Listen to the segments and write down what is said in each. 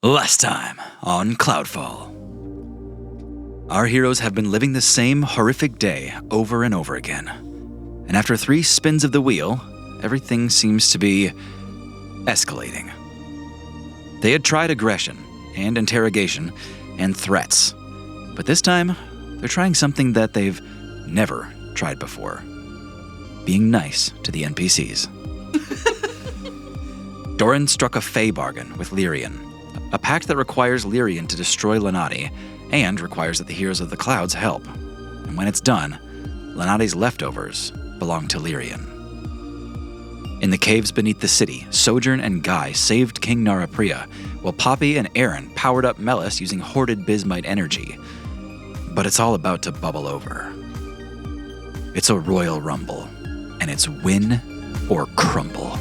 Last time on Cloudfall. Our heroes have been living the same horrific day over and over again. And after 3 spins of the wheel, everything seems to be escalating. They had tried aggression and interrogation and threats. But this time, they're trying something that they've never tried before. Being nice to the NPCs. Doran struck a Fey bargain with Lyrian, a pact that requires Lyrian to destroy Lenati and requires that the Heroes of the Clouds help. And when it's done, Lenati's leftovers belong to Lyrian. In the caves beneath the city, Sojourn and Guy saved King Narapriya, while Poppy and Aaron powered up Melis using hoarded Bismite energy. But it's all about to bubble over. It's a royal rumble, and it's win or crumble.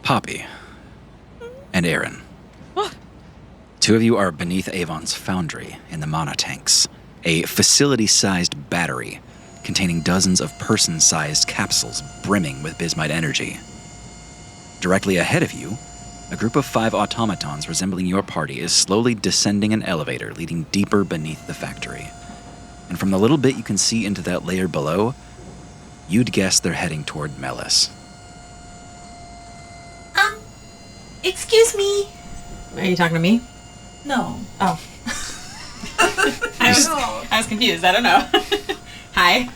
Poppy and Aaron. What? 2 of you are beneath Avon's foundry in the Mana Tanks, a facility-sized battery containing dozens of person-sized capsules brimming with Bismite energy. Directly ahead of you, a group of 5 automatons resembling your party is slowly descending an elevator leading deeper beneath the factory. And from the little bit you can see into that layer below, you'd guess they're heading toward Melis. Excuse me. Are you talking to me? No. Oh. I was confused. I don't know. Hi.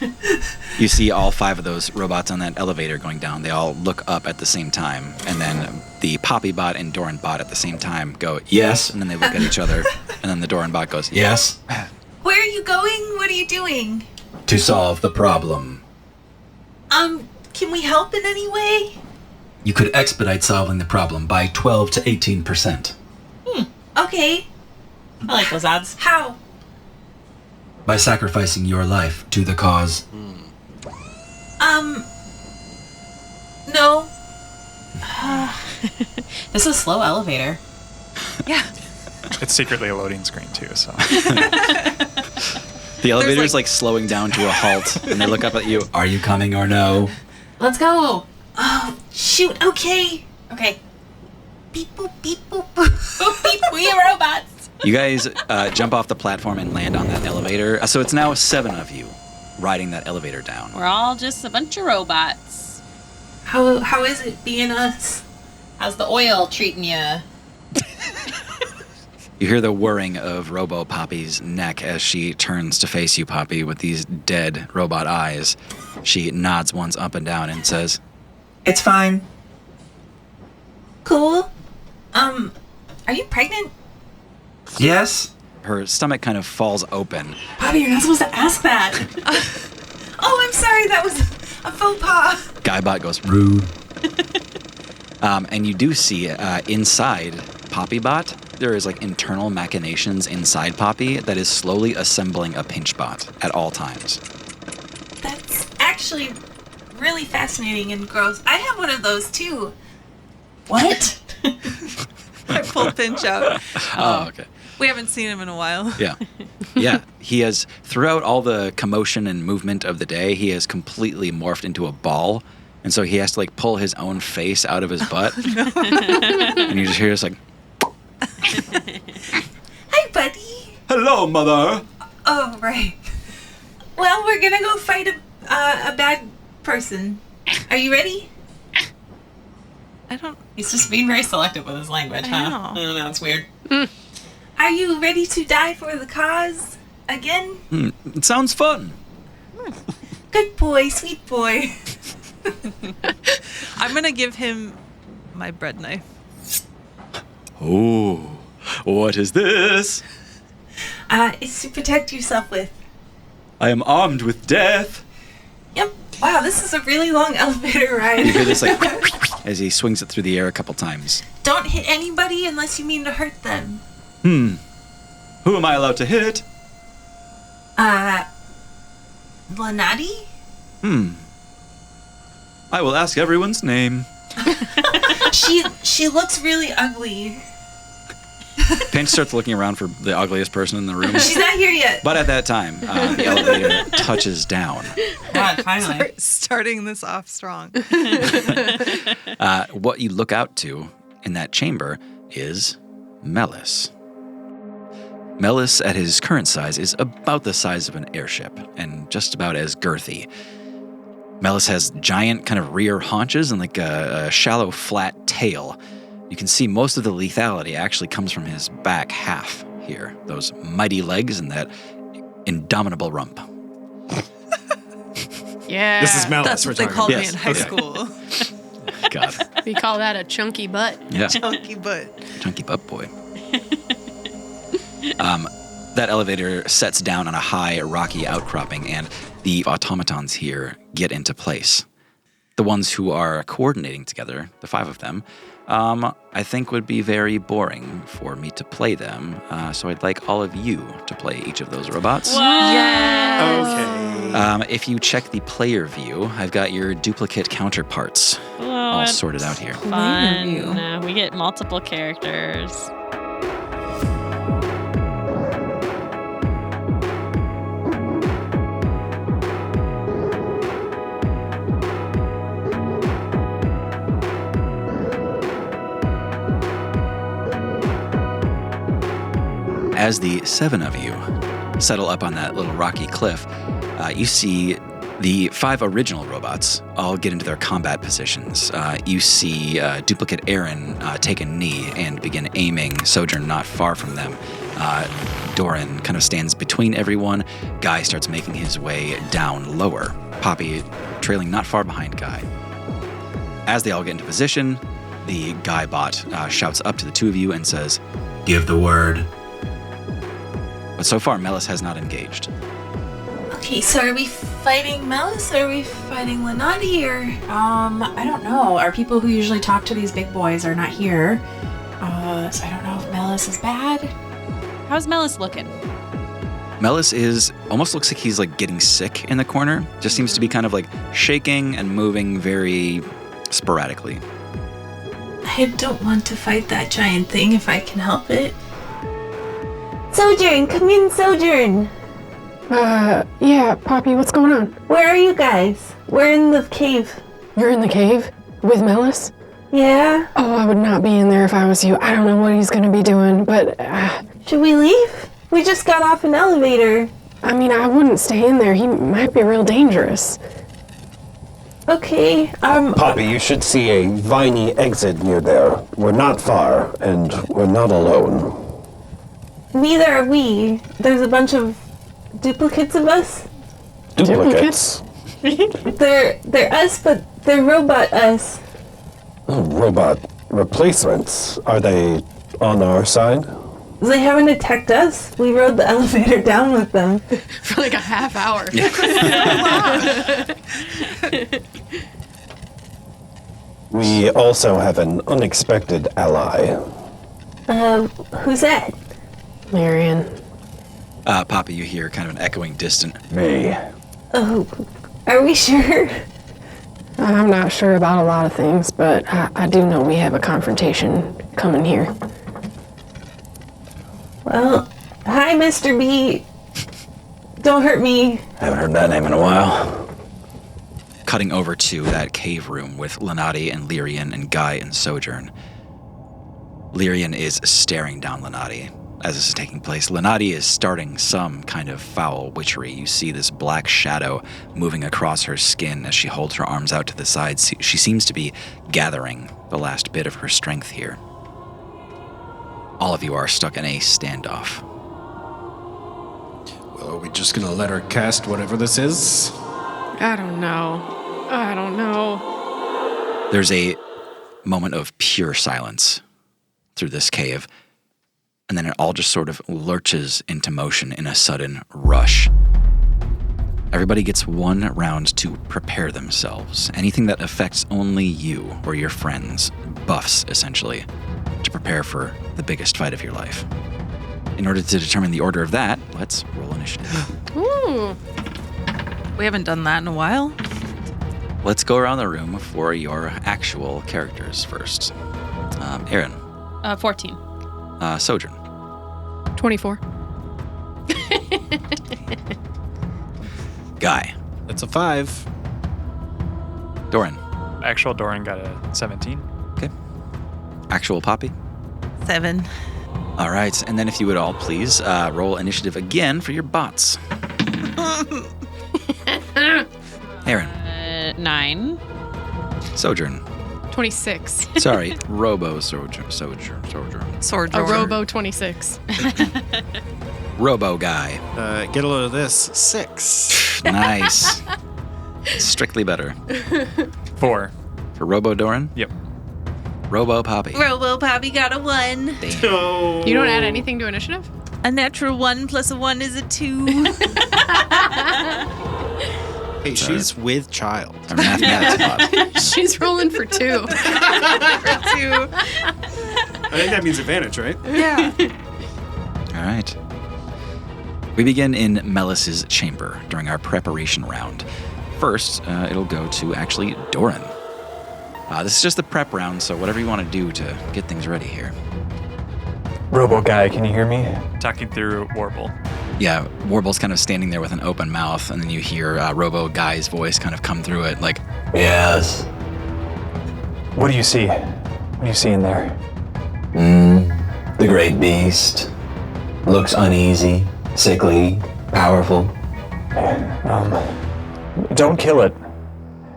You see all 5 of those robots on that elevator going down. They all look up at the same time. And then the Poppy bot and Doran bot at the same time go, yes. And then they look at each other. And then the Doran bot goes, yes. Where are you going? What are you doing? To solve the problem. Can we help in any way? You could expedite solving the problem by 12 to 18%. Okay. I like those odds. How? By sacrificing your life to the cause. No. This is a slow elevator. Yeah. It's secretly a loading screen too, so. The elevator's like slowing down to a halt, and they look up at you. Are you coming or no? Let's go. Oh, shoot. Okay. Okay. Beep, boop, beep, boop, boop. Boop, beep, we are robots. You guys jump off the platform and land on that elevator. So it's now 7 of you riding that elevator down. We're all just a bunch of robots. How is it being us? How's the oil treating you? You hear the whirring of Robo Poppy's neck as she turns to face you, Poppy, with these dead robot eyes. She nods once up and down and says, It's fine. Cool. Are you pregnant? Yes? her stomach kind of falls open. Bobby, you're not supposed to ask that. Oh, I'm sorry. That was a faux pas. Guybot goes, rude. And you do see inside PoppyBot, there is like internal machinations inside Poppy that is slowly assembling a pinchbot at all times. That's actually really fascinating and gross. I have one of those too. What? I pulled Pinch out. Oh, okay. We haven't seen him in a while. Yeah. Yeah. He has, throughout all the commotion and movement of the day, he has completely morphed into a ball. And so he has to like pull his own face out of his butt. And you just hear this like, Hi, buddy. hello, mother. Oh, right. Well, we're gonna go fight a bad person. Are you ready? I don't. He's just being very selective with his language, huh? know. I don't know, it's weird. Are you ready to die for the cause again? It sounds fun. Good boy, sweet boy. I'm gonna give him my bread knife. Oh, what is this? It's to protect yourself with. I am armed with death. Yep. Wow, this is a really long elevator ride. You hear this like as he swings it through the air a couple times. Don't hit anybody unless you mean to hurt them. Who am I allowed to hit? Lanati? I will ask everyone's name. She looks really ugly. Pinch starts looking around for the ugliest person in the room. She's not here yet. But at that time, the elevator touches down. God, finally. Starting this off strong. What you look out to in that chamber is Melis. Melis, at his current size, is about the size of an airship and just about as girthy. Melis has giant kind of rear haunches and like a shallow, flat tail. You can see most of the lethality actually comes from his back half here. Those mighty legs and that indomitable rump. Yeah. This is Melis That's we're what they talking called about. me in high okay. school. God. We call that a chunky butt. Yeah. Chunky butt. Chunky butt boy. That elevator sets down on a high, rocky outcropping, and the automatons here get into place. The ones who are coordinating together, the 5 of them, I think would be very boring for me to play them. So I'd like all of you to play each of those robots. Okay. If you check the player view, I've got your duplicate counterparts all sorted out here. Fun. We get multiple characters. As the 7 of you settle up on that little rocky cliff, you see the 5 original robots all get into their combat positions. You see duplicate Aaron take a knee and begin aiming, Sojourn not far from them. Doran kind of stands between everyone. Guy starts making his way down lower. Poppy trailing not far behind Guy. As they all get into position, the Guy bot shouts up to the 2 of you and says, Give the word. but so far Melis has not engaged. Okay, so are we fighting Melis or are we fighting Lanati or... I don't know. Our people who usually talk to these big boys are not here. So I don't know if Melis is bad. How's Melis looking? Melis almost looks like he's like getting sick in the corner. Just seems to be kind of like shaking and moving very sporadically. I don't want to fight that giant thing if I can help it. Sojourn, come in, Sojourn. Yeah, Poppy, what's going on? Where are you guys? We're in the cave. You're in the cave with Melis? Yeah? Oh, I would not be in there if I was you. I don't know what he's gonna be doing, but, Should we leave? We just got off an elevator. I mean, I wouldn't stay in there. He might be real dangerous. Okay, Poppy, you should see a viney exit near there. We're not far, and we're not alone. neither are we. There's a bunch of duplicates of us. Duplicates? They're us, but they're robot us. Oh, robot replacements. Are they on our side? They haven't attacked us. We rode the elevator down with them. For like a half hour. We also have an unexpected ally. Who's that? Marion. Poppy, you hear kind of an echoing distant. Me. Oh, are we sure? I'm not sure about a lot of things, but I do know we have a confrontation coming here. Well, hi, Mr. B. Don't hurt me. Haven't heard that name in a while. Cutting over to that cave room with Lanati and Lyrian and Guy and Sojourn. Lyrian is staring down Lanati, as this is taking place, Lenati is starting some kind of foul witchery. You see this black shadow moving across her skin as she holds her arms out to the sides. She seems to be gathering the last bit of her strength here. All of you are stuck in a standoff. Well, are we just gonna let her cast whatever this is? I don't know. There's a moment of pure silence through this cave, and then it all just sort of lurches into motion in a sudden rush. Everybody gets 1 round to prepare themselves. Anything that affects only you or your friends, buffs essentially, to prepare for the biggest fight of your life. In order to determine the order of that, let's roll initiative. Ooh. We haven't done that in a while. Let's go around the room for your actual characters first. Aaron. 14. Sojourn. 24. Guy. That's a 5. Doran. Actual Doran got a 17. Okay. Actual Poppy. 7. All right, and then if you would all please roll initiative again for your bots. Aaron. 9. Sojourn. 26. Sorry, Sojourn. A Robo 26. Robo Guy. Get a load of this. 6. Nice. Strictly better. 4. For Robo Doran. Yep. Robo Poppy. Robo Poppy got a 1. No. You don't add anything to initiative? A natural 1 plus a 1 is a 2. Hey, she's with child. Our mathematics bot. She's rolling for 2. I think that means advantage, right? Yeah. All right. We begin in Melis's chamber during our preparation round. First, it'll go to actually Doran. This is just the prep round, so whatever you want to do to get things ready here. Robo Guy, can you hear me? Talking through Warble. Yeah, Warble's kind of standing there with an open mouth, and then you hear Robo Guy's voice kind of come through it, like, Yes. What do you see? What do you see in there? The great beast. Looks uneasy, sickly, powerful. Don't kill it.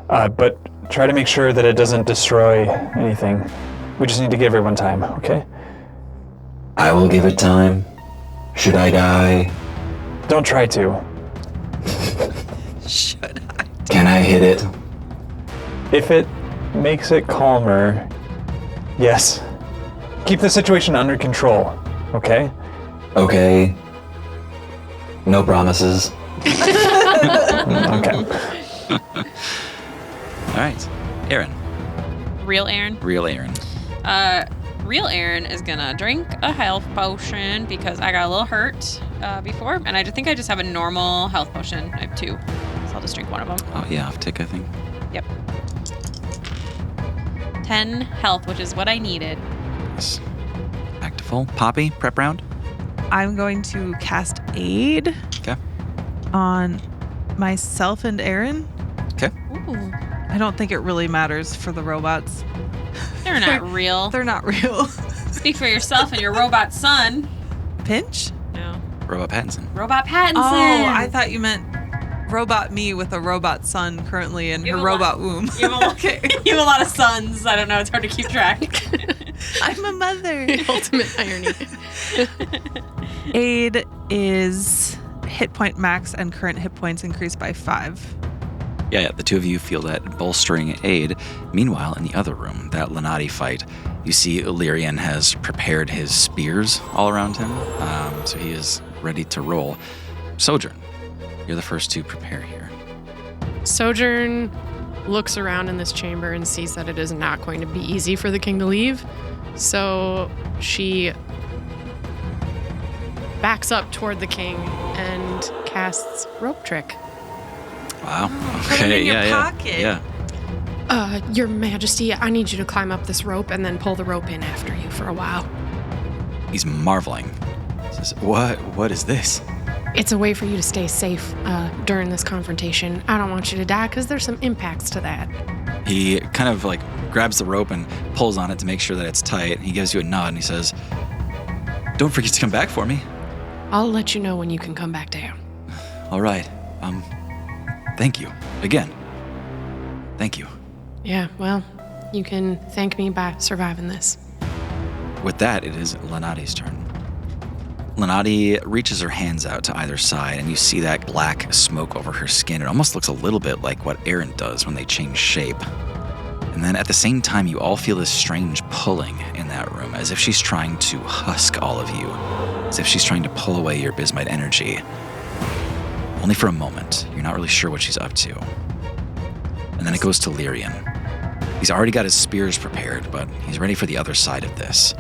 But try to make sure that it doesn't destroy anything. We just need to give everyone time, okay? I will give it time. Should I die? Don't try to. Should I? Can I hit it? If it makes it calmer, yes. Keep the situation under control, okay? Okay. No promises. Okay. all right, Aaron. Real Aaron. Real Aaron. Real Aaron is gonna drink a health potion because I got a little hurt before, and I think I just have a normal health potion. I have 2, so I'll just drink one of them. Oh, yeah, off tick, I think. Yep. 10 health, which is what I needed. Yes. Back to full. Poppy, prep round. I'm going to cast Aid Okay. on myself and Aaron. Okay. Ooh, I don't think it really matters for the robots. they're not real. They're not real. Speak for yourself and your robot son. Pinch? No. Robot Pattinson. Robot Pattinson. Oh, I thought you meant robot me with a robot son currently in You her have a lot- robot womb. You have, okay. You have a lot of sons. I don't know. It's hard to keep track. I'm a mother. Ultimate irony. Aid is hit point max and current hit points increased by 5. Yeah, the two of you feel that bolstering aid. Meanwhile, in the other room, that Lenati fight, you see Illyrian has prepared his spears all around him, so he is ready to roll. Sojourn, you're the first to prepare here. Sojourn looks around in this chamber and sees that it is not going to be easy for the king to leave. So she backs up toward the king and casts rope trick. Wow. Put it in your yeah, pocket. Yeah. Your Majesty, I need you to climb up this rope and then pull the rope in after you for a while. He's marveling. He says, What is this? It's a way for you to stay safe during this confrontation. I don't want you to die because there's some impacts to that. He kind of like grabs the rope and pulls on it to make sure that it's tight. He gives you a nod and he says, don't forget to come back for me. I'll let you know when you can come back down. All right. Thank you. Again. Thank you. Yeah, well, you can thank me by surviving this. With that, it is Lenati's turn. Lenati reaches her hands out to either side, and you see that black smoke over her skin. It almost looks a little bit like what Aaron does when they change shape. And then at the same time, you all feel this strange pulling in that room, as if she's trying to husk all of you, as if she's trying to pull away your Bismite energy. Only for a moment. You're not really sure what she's up to. And then it goes to Lyrian. He's already got his spears prepared, but he's ready for the other side of this.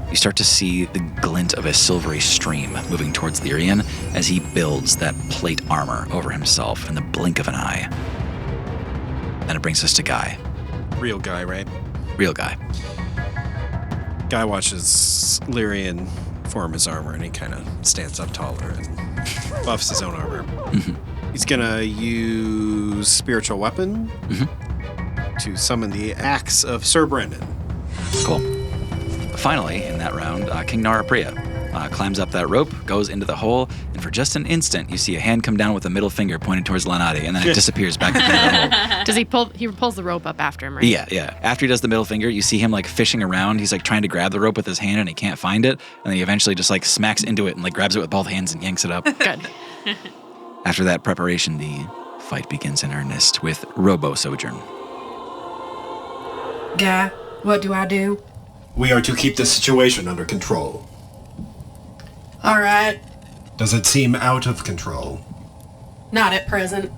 You start to see the glint of a silvery stream moving towards Lyrian as he builds that plate armor over himself in the blink of an eye. Then it brings us to Guy. Real Guy, right? Real Guy. Guy watches Lyrian form his armor, and he kind of stands up taller and buffs his own armor. Mm-hmm. He's gonna use spiritual weapon to summon the axe of Sir Brendan. Cool. Finally, in that round, King Narapriya climbs up that rope, goes into the hole, and for just an instant, you see a hand come down with a middle finger pointed towards Lenati, and then it disappears back into the hole. Does he pulls the rope up after him, right? Yeah. After he does the middle finger, you see him like fishing around. He's like trying to grab the rope with his hand, and he can't find it. And then he eventually just like smacks into it and like grabs it with both hands and yanks it up. Good. After that preparation, the fight begins in earnest with Robo Sojourn. Guy, what do I do? We are to keep the situation under control. All right. Does it seem out of control? Not at present.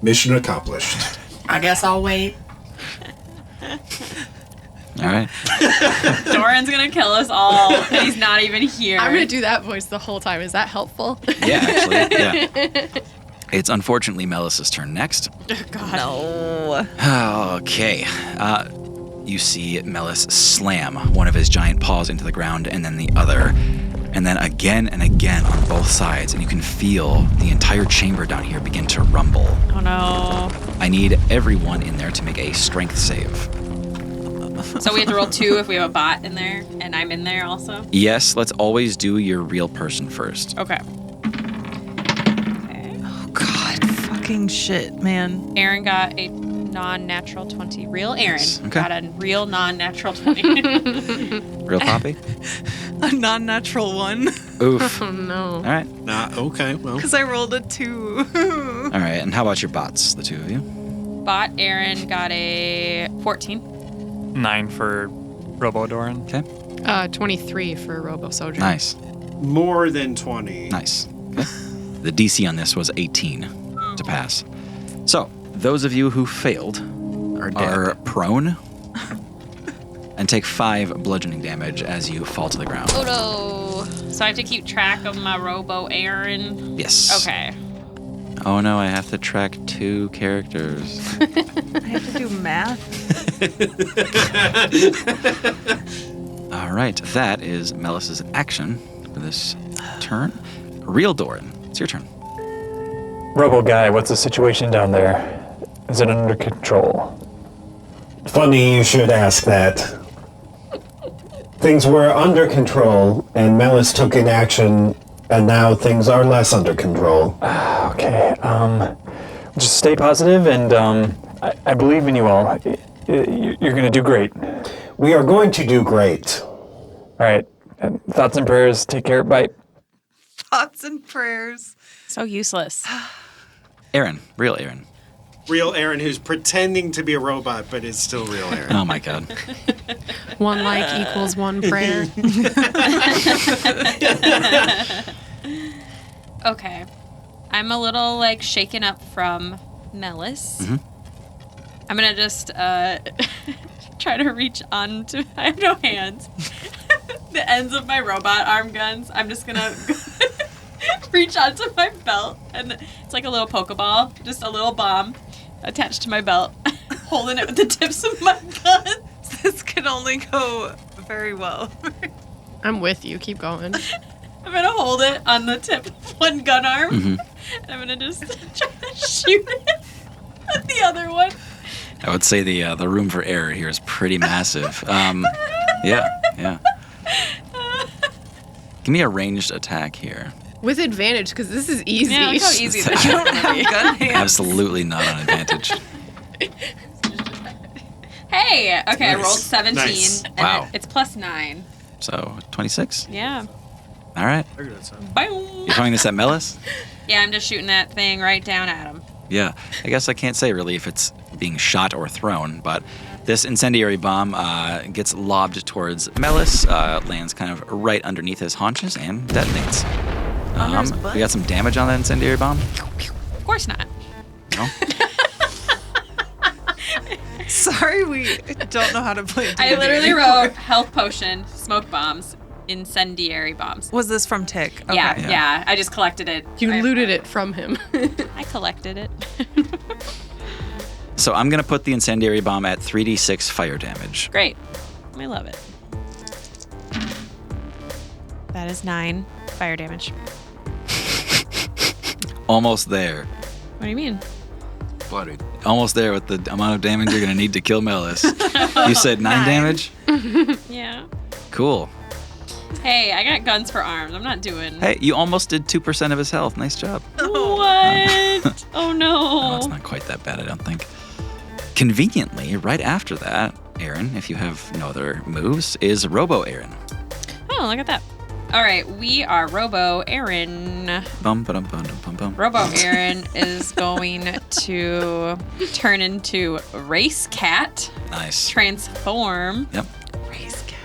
Mission accomplished. I guess I'll wait. All right. Doran's gonna kill us all, and he's not even here. I'm gonna do that voice the whole time. Is that helpful? Yeah, actually. Yeah. It's unfortunately Melis's turn next. Oh, God. No. Okay. You see Melis slam one of his giant paws into the ground and then the other. And then again and again on both sides. And you can feel the entire chamber down here begin to rumble. Oh no. I need everyone in there to make a strength save. So we have to roll 2 if we have a bot in there, and I'm in there also? Yes, let's always do your real person first. Okay. Oh, God. Fucking shit, man. Aaron got a non-natural 20. Real Aaron Okay. got a real non-natural 20. Real Poppy? A non-natural one. Oof. Oh, no. All right. Okay, well. Because I rolled a 2. All right. And how about your bots, the two of you? Bot Aaron got a 14. 9 for Robodoran. Okay. 23 for Robo Sojourn. Nice. More than 20. Nice. Okay. The DC on this was 18 to pass. So, those of you who failed are prone and take 5 bludgeoning damage as you fall to the ground. Oh no. So I have to keep track of my Robo Aaron? Yes. Okay. Oh no, I have to track 2 characters. I have to do math. All right, that is Melis's action for this turn. Real Doran, it's your turn. Robo Guy, what's the situation down there? Is it under control? Funny you should ask that. Things were under control, and Melis took in action, and now things are less under control. Okay, just stay positive, and I believe in you all. You're gonna do great. We are going to do great. All right, and thoughts and prayers. Take care. Bye. Thoughts and prayers. So useless. Aaron, real Aaron. Real Aaron, who's pretending to be a robot, but is still real Aaron. Oh my god. 1 like equals 1 prayer. Okay. I'm a little like shaken up from Melis. Mhm. I'm gonna just try to reach onto. I have no hands. The ends of my robot arm guns. I'm just gonna reach onto my belt, and it's like a little Pokeball, just a little bomb attached to my belt, holding it with the tips of my guns. This can only go very well. I'm with you. Keep going. I'm gonna hold it on the tip of one gun arm, and I'm gonna just try to shoot it at the other one. I would say the room for error here is pretty massive. Yeah. Give me a ranged attack here. With advantage, because this is easy. Yeah, look how easy that You don't have gun hands. Absolutely not on advantage. Hey, okay, I Nice. rolled 17. Nice. And Wow. it's +9. So 26. Yeah. All right. Look at that sound. Boom. You're pointing this at Melis? Yeah, I'm just shooting that thing right down at him. Yeah. I guess I can't say really if it's being shot or thrown, but this incendiary bomb gets lobbed towards Melis, lands kind of right underneath his haunches, and detonates. Under his butt? We got some damage on that incendiary bomb. Of course not. No? Sorry, we don't know how to play. I D&D literally anymore. wrote health potion, smoke bombs, incendiary bombs. Was this from Tick? Okay. Yeah, I just collected it. You I- looted it from him. I collected it. So I'm going to put the incendiary bomb at 3d6 fire damage. Great. I love it. That is 9 fire damage. Almost there. What do you mean? Buddy. Almost there with the amount of damage you're going to need to kill Melis. You said 9 damage? Yeah. Cool. Hey, I got guns for arms. I'm not doing. Hey, you almost did 2% of his health. Nice job. What? Oh No, it's no. not quite that bad, I don't think. Conveniently, right after that, Aaron, if you have no other moves, is Robo Aaron. Oh, look at that. All right, we are Robo Aaron. Bum, ba-dum, bum, bum, bum. Robo Aaron is going to turn into Race Cat, Nice. transform. Yep.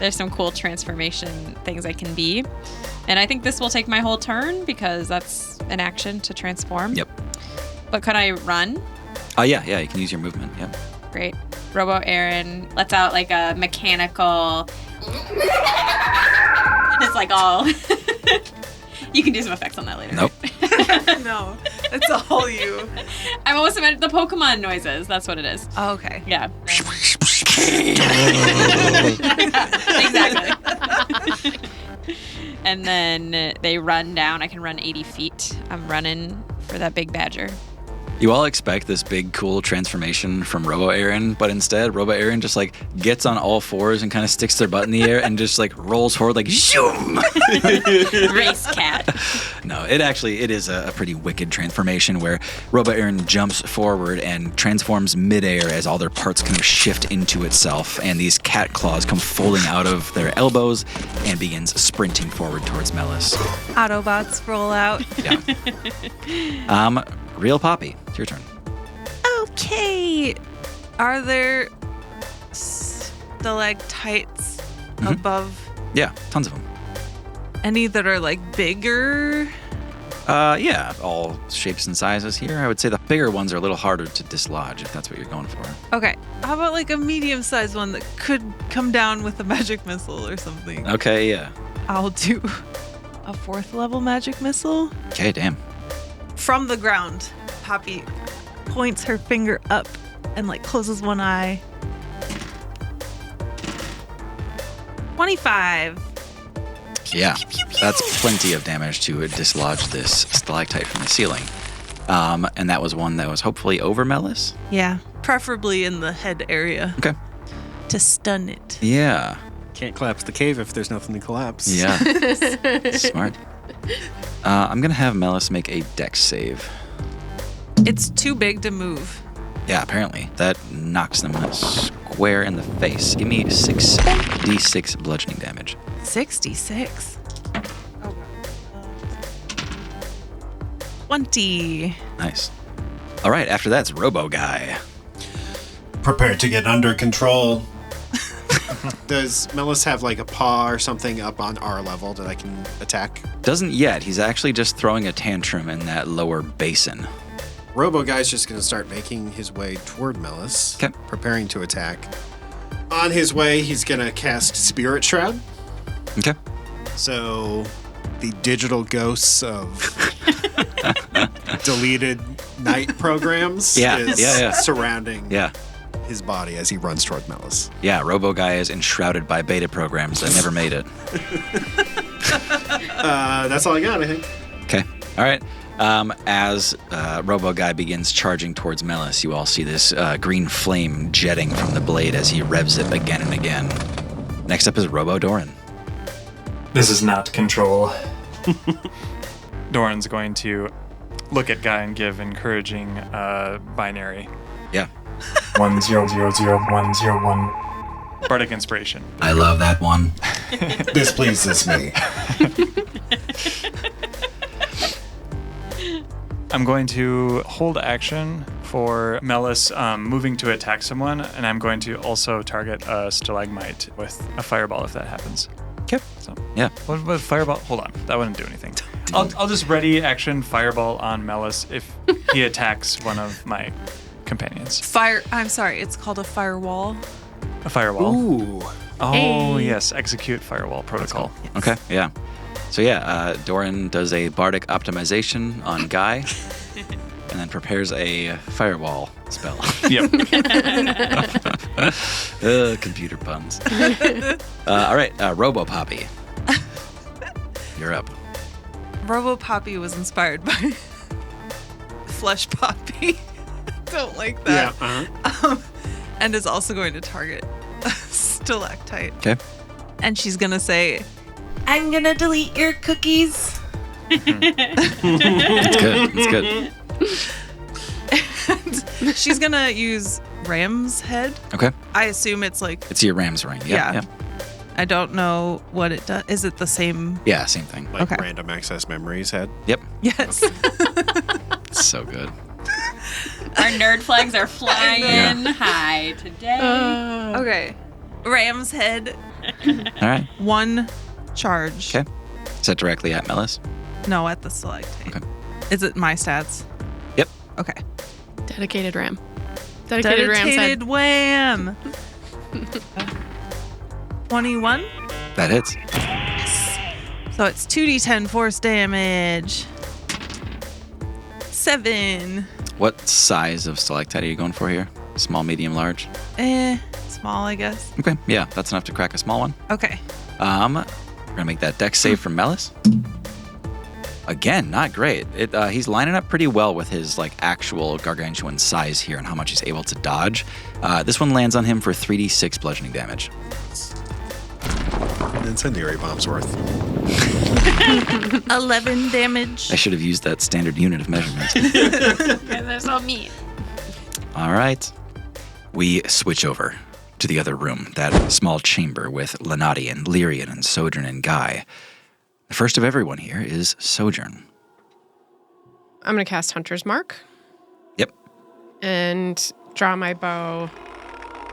There's some cool transformation things I can be. And I think this will take my whole turn because that's an action to transform. Yep. But could I run? Oh, yeah, you can use your movement. Yep. Great. Robo Aaron lets out like a mechanical. It's like all. You can do some effects on that later. Nope. No, it's all you. I'm almost about the Pokemon noises. That's what it is. Oh, okay. Yeah. Exactly. And then they run down. I can run 80 feet. I'm running for that big badger. You all expect this big, cool transformation from Robo Aaron, but instead, Robo Aaron just like gets on all fours and kind of sticks their butt in the air and just like rolls forward like zoom. Race cat. No, it is a pretty wicked transformation where Robo Aaron jumps forward and transforms midair as all their parts kind of shift into itself, and these cat claws come folding out of their elbows and begins sprinting forward towards Melis. Autobots roll out. Yeah. Real Poppy, it's your turn. Okay. Are there stalactites above? Yeah, tons of them. Any that are like bigger? Yeah, all shapes and sizes here. I would say the bigger ones are a little harder to dislodge if that's what you're going for. Okay. How about like a medium-sized one that could come down with a magic missile or something? Okay, yeah. I'll do a 4th level magic missile. Okay, damn. From the ground, Poppy points her finger up and like closes one eye. 25. Yeah, that's plenty of damage to dislodge this stalactite from the ceiling. And that was one that was hopefully over Melis. Yeah, preferably in the head area Okay. to stun it. Yeah. Can't collapse the cave if there's nothing to collapse. Yeah. Smart. I'm going to have Melis make a dex save. It's too big to move. Yeah, apparently. That knocks them square in the face. Give me 6d6 bludgeoning damage. 66. 20. Nice. All right, after that's Robo Guy. Prepare to get under control. Does Melis have like a paw or something up on our level that I can attack? Doesn't yet. He's actually just throwing a tantrum in that lower basin. Robo Guy's just going to start making his way toward Melis, Okay. preparing to attack. On his way, he's going to cast Spirit Shroud. Okay. So the digital ghosts of deleted night programs Yeah, is yeah. surrounding Yeah. his body as he runs toward Melis. Yeah, Robo Guy is enshrouded by beta programs that never made it. That's all I got, I think. Okay. All right. As Robo Guy begins charging towards Melis, you all see this green flame jetting from the blade as he revs it again and again. Next up is Robo Doran. This is not control. Doran's going to look at Guy and give encouraging binary. Yeah. 10001001. Bardic inspiration. I love that one. This pleases me. I'm going to hold action for Melis moving to attack someone, and I'm going to also target a stalagmite with a fireball if that happens. Okay. So, Yeah. what fireball? Hold on, that wouldn't do anything. I'll just ready action fireball on Melis if he attacks one of my companions. I'm sorry, it's called a firewall. A firewall. Ooh. Oh yes, execute firewall protocol. Okay, yeah. So yeah, Doran does a bardic optimization on Guy, and then prepares a firewall spell. Yep. Computer puns. All right, Robo Poppy. You're up. Robo Poppy was inspired by Flesh Poppy. Don't like that. Yeah. And is also going to target a stalactite. Okay. And she's going to say, I'm gonna delete your cookies. It's good. It's good. and she's going to use Ram's head. Okay. I assume it's like, It's your Ram's ring. Yeah. Yeah. I don't know what it does. Is it the same? Yeah, same thing. Like Okay. random access memories head. Yep. Yes. It's so good. Our nerd flags are flying Yeah. high today. Okay. Ram's head, All right. 1 charge. Okay. Is that directly at Melis? No, at the stalactite. Okay. Is it my stats? Yep. Okay. Dedicated Ram. Dedicated Ram said. Dedicated wham. 21. That hits. So it's 2d10 force damage. 7. What size of stalactite are you going for here? Small, medium, large? Small, I guess. Okay. Yeah, that's enough to crack a small one. Okay. We're gonna make that dex save from Melis. Again, not great. He's lining up pretty well with his like actual gargantuan size here and how much he's able to dodge. This one lands on him for 3d6 bludgeoning damage. An incendiary bomb's worth. 11 damage. I should have used that standard unit of measurement. That's all me. All right. We switch over to the other room, that small chamber with Lenati and Lyrian and Sojourn and Guy. The first of everyone here is Sojourn. I'm going to cast Hunter's Mark Yep. and draw my bow.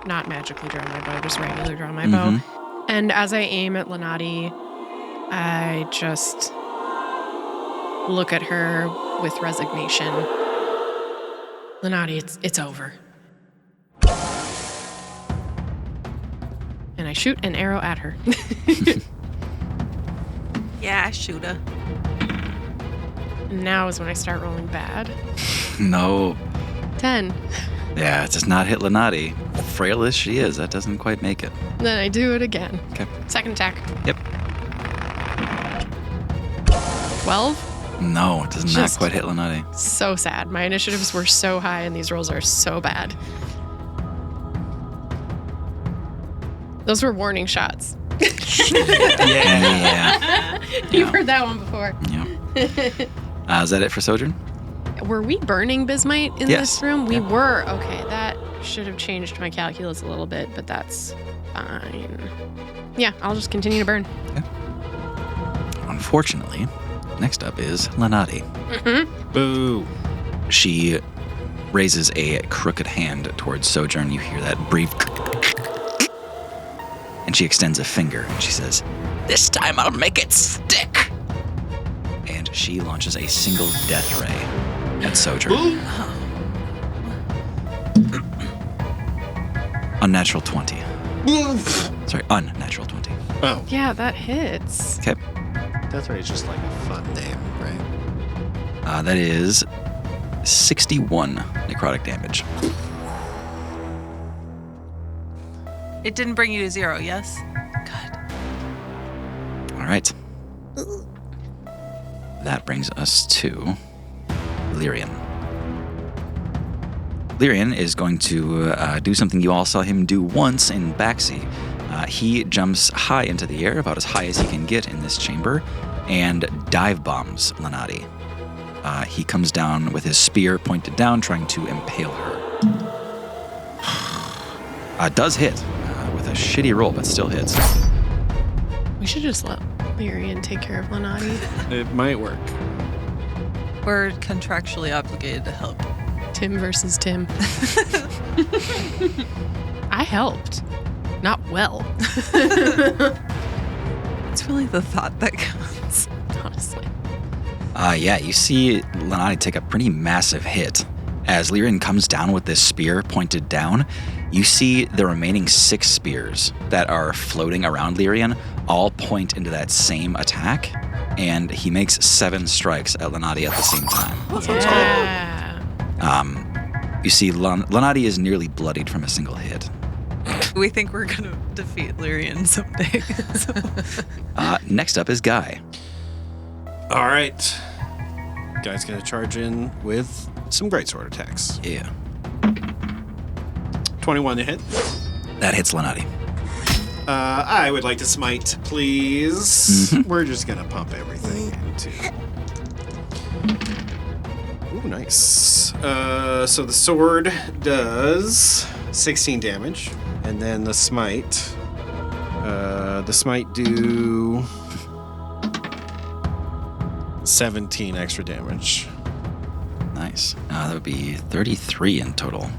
Not magically draw my bow, just regular draw my bow. And as I aim at Lenati, I just look at her with resignation. Lenati, it's over. And I shoot an arrow at her. Yeah, shoulda. And now is when I start rolling bad. No. 10. Yeah, it does not hit Lenati. Frail as she is, that doesn't quite make it. Then I do it again. Okay. Second attack. Yep. 12. No, it does not Just- quite hit Lenati. So sad. My initiatives were so high and these rolls are so bad. Those were warning shots. Yeah. You've heard that one before. Yeah. Is that it for Sojourn? Were we burning bismite in Yes. this room? We were. Okay, that should have changed my calculus a little bit, but that's fine. Yeah, I'll just continue to burn. Unfortunately, next up is Lenati. Boo. She raises a crooked hand towards Sojourn. You hear that brief, and she extends a finger and she says, "This time I'll make it stick." And she launches a single death ray at Sojourn. Unnatural 20. Sorry, unnatural 20. Oh, Yeah, that hits. Okay. Death Ray is just like a fun name, right? That is 61 necrotic damage. It didn't bring you to 0, yes? Good. All right. That brings us to Lyrian. Lyrian is going to do something you all saw him do once in Baxi. He jumps high into the air, about as high as he can get in this chamber, and dive bombs Lenati. He comes down with his spear pointed down, trying to impale her. Does hit with a shitty roll, but still hits. We should just let Lyrian take care of Lenati. It might work. We're contractually obligated to help. Tim versus Tim. I helped. Not well. It's really the thought that counts. Honestly. Yeah, you see Lenati take a pretty massive hit. As Lyrian comes down with this spear pointed down, you see the remaining 6 spears that are floating around Lyrian all point into that same attack, and he makes 7 strikes at Lenati at the same time. Yeah. You see Lenati is nearly bloodied from a single hit. We think we're going to defeat Lyrian someday. Next up is Guy. All right. Guy's going to charge in with some greatsword attacks. Yeah. 21 to hit. That hits Lenati. I would like to smite, please. We're just going to pump everything into... Ooh, nice. So the sword does 16 damage. And then the smite do 17 extra damage. Nice. That would be 33 in total.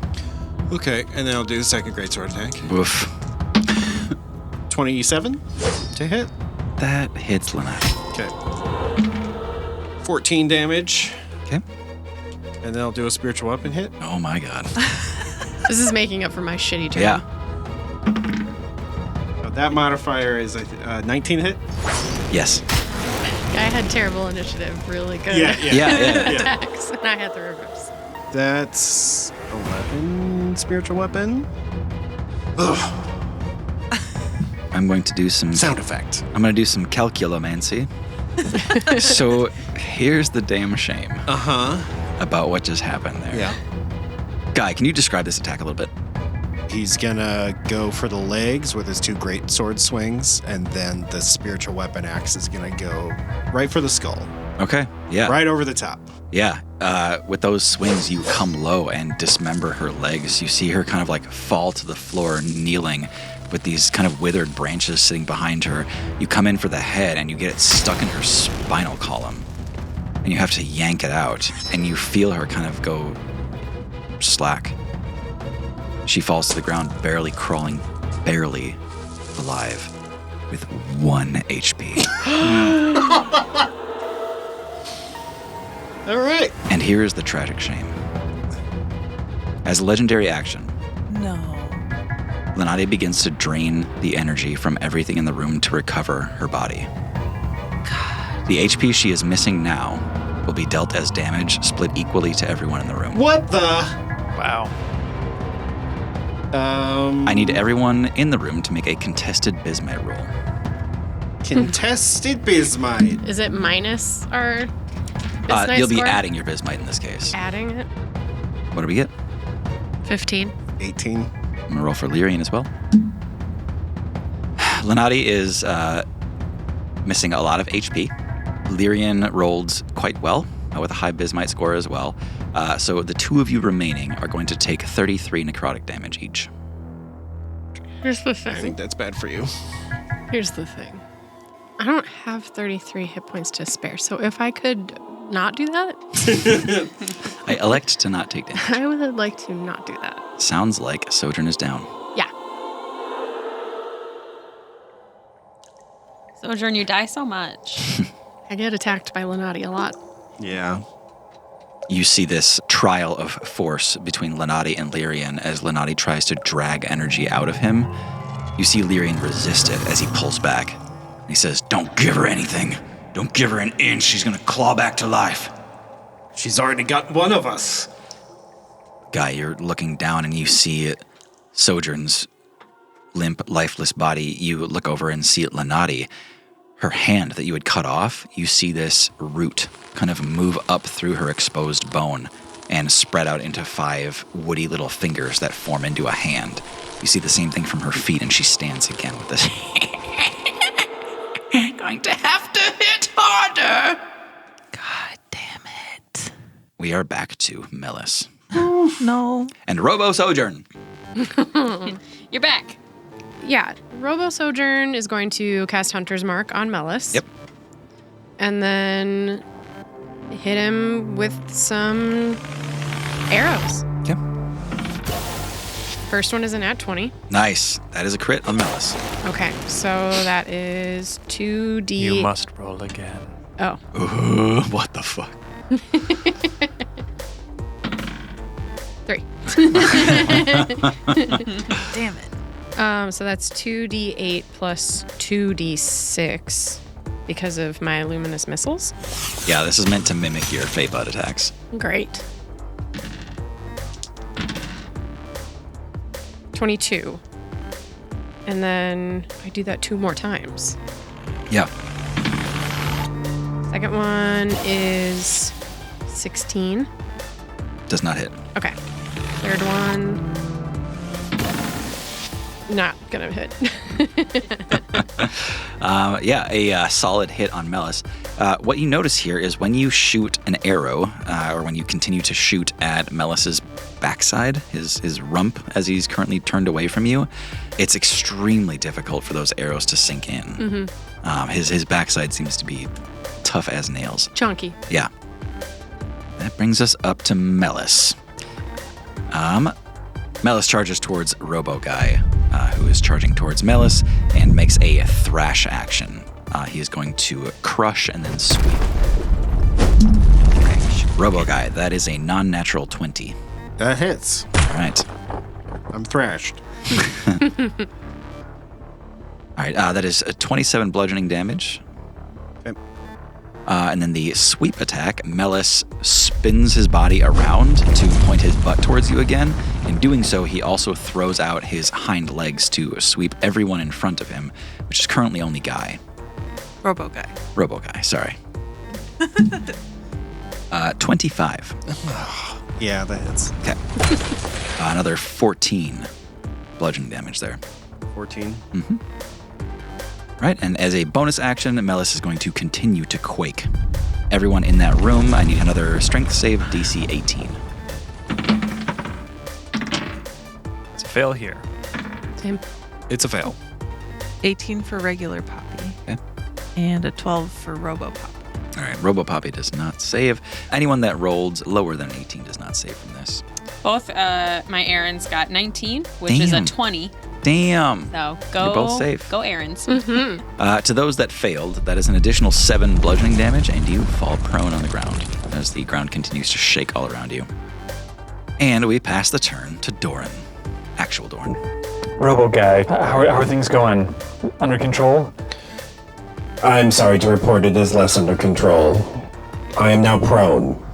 Okay, and then I'll do the second greatsword attack. Oof. 27 to hit. That hits Lenati. Okay. 14 damage. Okay. And then I'll do a spiritual weapon hit. Oh my god. This is making up for my shitty turn. Yeah. That modifier is 19 to hit. Yes. I had terrible initiative, really good Yeah. attacks, and I had the reverse. That's 11 spiritual weapon. Ugh. I'm going to do some Sound effect. I'm going to do some calculomancy. So here's the damn shame about what just happened there. Yeah. Guy, can you describe this attack a little bit? He's gonna go for the legs with his 2 great sword swings, and then the spiritual weapon axe is gonna go right for the skull. Okay. Yeah. Right over the top. Yeah. With those swings, you come low and dismember her legs. You see her kind of like fall to the floor, kneeling with these kind of withered branches sitting behind her. You come in for the head and you get it stuck in her spinal column. And you have to yank it out. And you feel her kind of go slack. She falls to the ground, barely crawling, barely alive, with 1 HP. All right. And here is the tragic shame. As a legendary action, No. Lenati begins to drain the energy from everything in the room to recover her body. God. The HP she is missing now will be dealt as damage, split equally to everyone in the room. What the? Wow. I need everyone in the room to make a contested Bismite roll. Contested Bismite. Is it minus our Bismite You'll be score? adding your Bismite in this case. Adding it? What do we get? 15. 18. I'm going to roll for Lyrian as well. Lenati is missing a lot of HP. Lyrian rolled quite well with a high Bismite score as well. So the 2 of you remaining are going to take 33 necrotic damage each. Here's the I thing. think that's bad for you. Here's the thing. I don't have 33 hit points to spare, so if I could not do that, I elect to not take damage. I would like to not do that. Sounds like Sojourn is down. Yeah. Sojourn, you die so much. I get attacked by Lenati a lot. Yeah. You see this trial of force between Lenati and Lyrian as Lenati tries to drag energy out of him. You see Lyrian resist it as he pulls back. He says, "Don't give her anything. Don't give her an inch. She's going to claw back to life." She's already got one of us. Guy, you're looking down and you see Sojourn's limp, lifeless body. You look over and see Lenati. Her hand that you had cut off, you see this root kind of move up through her exposed bone and spread out into 5 woody little fingers that form into a hand. You see the same thing from her feet, and she stands again with this. Going to have to hit harder. God damn it. We are back to Melis. Oh, no. And Robo Sojourn. You're back. Yeah, Robo Sojourn is going to cast Hunter's Mark on Melis. Yep. And then hit him with some arrows. Yep. First one is an at 20. Nice. That is a crit on Melis. Okay, so that is 2d. You must roll again. Oh. What the fuck? 3. Damn it. So that's 2d8 plus 2d6 because of my luminous missiles. Yeah, this is meant to mimic your Fey Bud attacks. Great. 22. And then I do that 2 more times. Yeah. Second one is 16. Does not hit. Okay. Third one. Not gonna hit. A solid hit on Melis. What you notice here is when you shoot an arrow, or when you continue to shoot at Melis's backside, his rump, as he's currently turned away from you, it's extremely difficult for those arrows to sink in. Mm-hmm. His backside seems to be tough as nails. Chunky. Yeah. That brings us up to Melis. Melis charges towards Robo Guy, who is charging towards Melis, and makes a thrash action. He is going to crush and then sweep. Okay. Robo Guy, that is a non-natural 20. That hits. All right. I'm thrashed. All right, that is a 27 bludgeoning damage. Okay. And then the sweep attack, Melis spins his body around to point his butt towards you again. In doing so, he also throws out his hind legs to sweep everyone in front of him, which is currently only Guy. Robo Guy. Robo Guy, sorry. 25. Yeah, that hits. Okay. Another 14 bludgeoning damage there. 14. Mm-hmm. Right, and as a bonus action, Melis is going to continue to quake. Everyone in that room, I need another strength save, DC 18. It's a fail here. Same. It's a fail. 18 for regular Poppy. Okay. And a 12 for Robo Poppy. All right, Robo Poppy does not save. Anyone that rolled lower than 18 does not save from this. Both my errands got 19, which is a Damn. 20. Damn. So go. You're both safe. Go errands. To those that failed, that is an additional 7 bludgeoning damage, and you fall prone on the ground as the ground continues to shake all around you. And we pass the turn to Doran. Actual Doran. Robo Guy, how are things going? Under control? I'm sorry to report it is less under control. I am now prone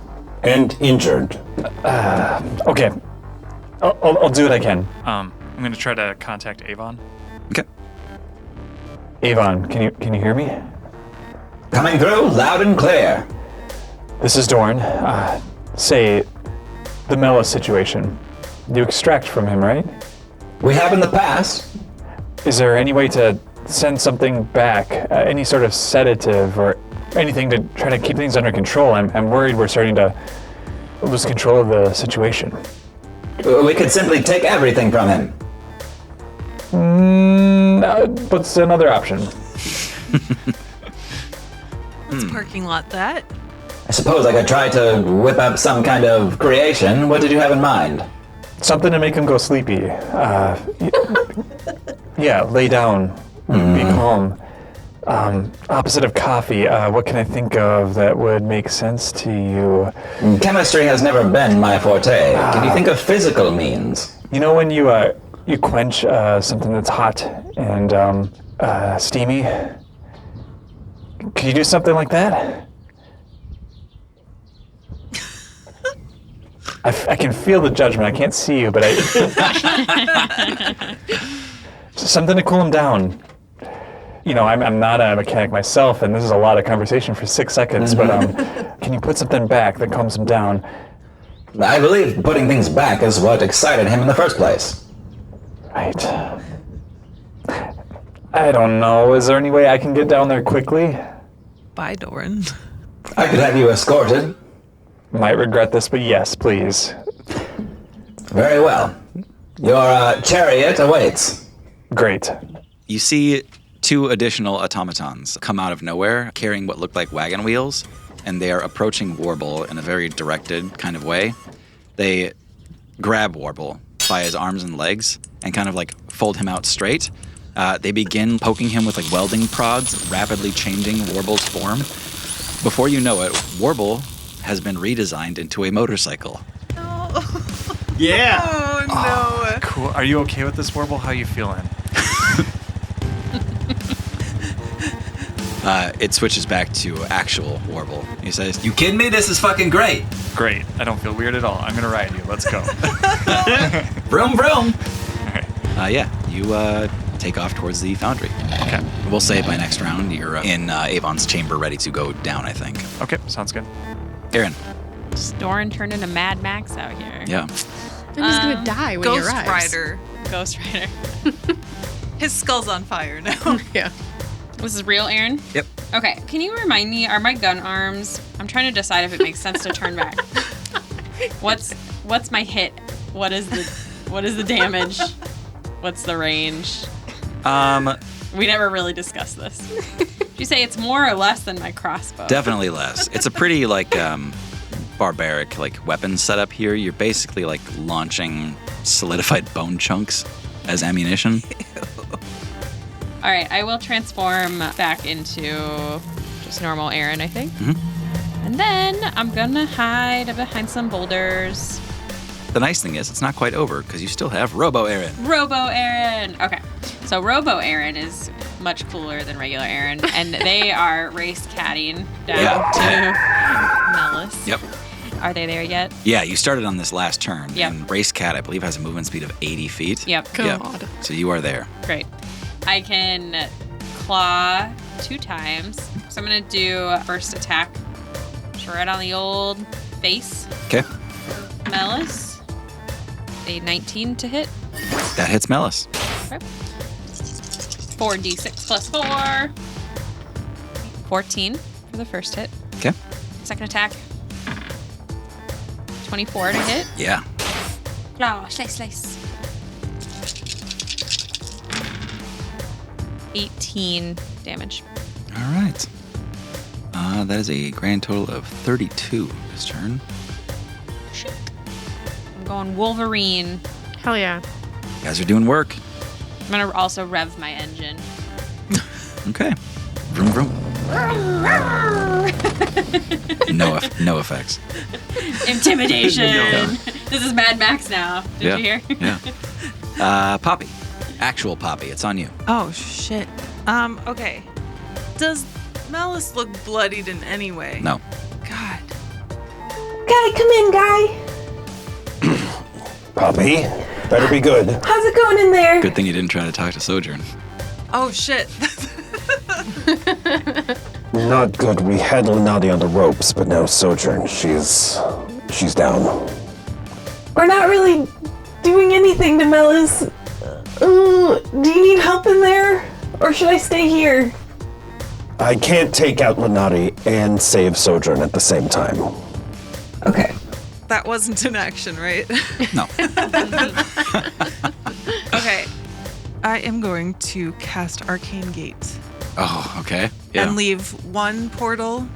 and injured. Okay. I'll do what I can. I'm going to try to contact Avon. Okay. Avon, can you hear me? Coming through loud and clear. This is Dorn. Say, the Melis situation. You extract from him, right? We have in the past. Is there any way to send something back? Any sort of sedative or anything to try to keep things under control? I'm worried we're starting to lose control of the situation. We could simply take everything from him. What's another option? What's parking lot that? I suppose I could try to whip up some kind of creation. What did you have in mind? Something to make him go sleepy. Yeah, lay down. Be calm. Opposite of coffee, what can I think of that would make sense to you? Chemistry has never been my forte. Can you think of physical means? You know when you quench something that's hot and steamy? Could you do something like that? I can feel the judgment. I can't see you, but something to cool him down. You know, I'm not a mechanic myself, and this is a lot of conversation for 6 seconds, but can you put something back that calms him down? I believe putting things back is what excited him in the first place. Right. I don't know. Is there any way I can get down there quickly? Bye, Doran. I could have you escorted. Might regret this, but yes, please. Very well. Your chariot awaits. Great. You see 2 additional automatons come out of nowhere carrying what look like wagon wheels, and they are approaching Warble in a very directed kind of way. They grab Warble by his arms and legs and kind of like fold him out straight. They begin poking him with like welding prods, rapidly changing Warble's form. Before you know it, Warble has been redesigned into a motorcycle. Yeah. Oh, no. Cool. Are you okay with this, Warble? How you feeling? It switches back to actual Warble. He says, You kidding me? This is fucking great. Great. I don't feel weird at all. I'm gonna ride you. Let's go. Vroom, vroom. you take off towards the foundry. Okay. We'll say by next round you're in Avon's chamber ready to go down, I think. Okay. Sounds good. Aaron. Doran turned into Mad Max out here. Yeah. Then he's gonna die when he Ghost arrives. Rider. Ghost Rider. His skull's on fire now. Yeah. This is real, Aaron? Yep. Okay, can you remind me, are my gun arms, I'm trying to decide if it makes sense to turn back. What's my hit? What is the damage? What's the range? We never really discussed this. Did you say it's more or less than my crossbow? Definitely less. It's a pretty like barbaric like weapon setup here. You're basically like launching solidified bone chunks as ammunition. All right, I will transform back into just normal Aaron, I think. Mm-hmm. And then I'm gonna hide behind some boulders. The nice thing is it's not quite over because you still have Robo Aaron. Robo Aaron. Okay, so Robo Aaron is much cooler than regular Aaron, and they are race catting down to Mellis. Yep. Are they there yet? Yeah, you started on this last turn. Yep. And Race Cat, I believe, has a movement speed of 80 feet. Yep. God. So you are there. Great. I can claw 2 times. So I'm gonna do first attack. Just right on the old face. Okay. Mellis. A 19 to hit. That hits Mellis. Okay. 4d6 plus 4. 14 for the first hit. Okay. Second attack. 24 to hit. Yeah. Claw, slice. 18 damage. All right. That is a grand total of 32 this turn. Shit. I'm going Wolverine. Hell yeah. You guys are doing work. I'm gonna also rev my engine. Okay. Vroom, vroom. No effects. Intimidation. No. This is Mad Max now. Did you hear? Yeah. Poppy. Actual Poppy. It's on you. Oh, shit. Okay. Does Mellis look bloodied in any way? No. God. Guy, come in, Guy. Poppy, better be good. How's it going in there? Good thing you didn't try to talk to Sojourn. Oh, shit. Not good. We had Lenati on the ropes, but now Sojourn, she's down. We're not really doing anything to Mellis. Do you need help in there? Or should I stay here? I can't take out Lenati and save Sojourn at the same time. Okay. That wasn't an action, right? No. Okay. I am going to cast Arcane Gate Oh, okay. Yeah. and leave one portal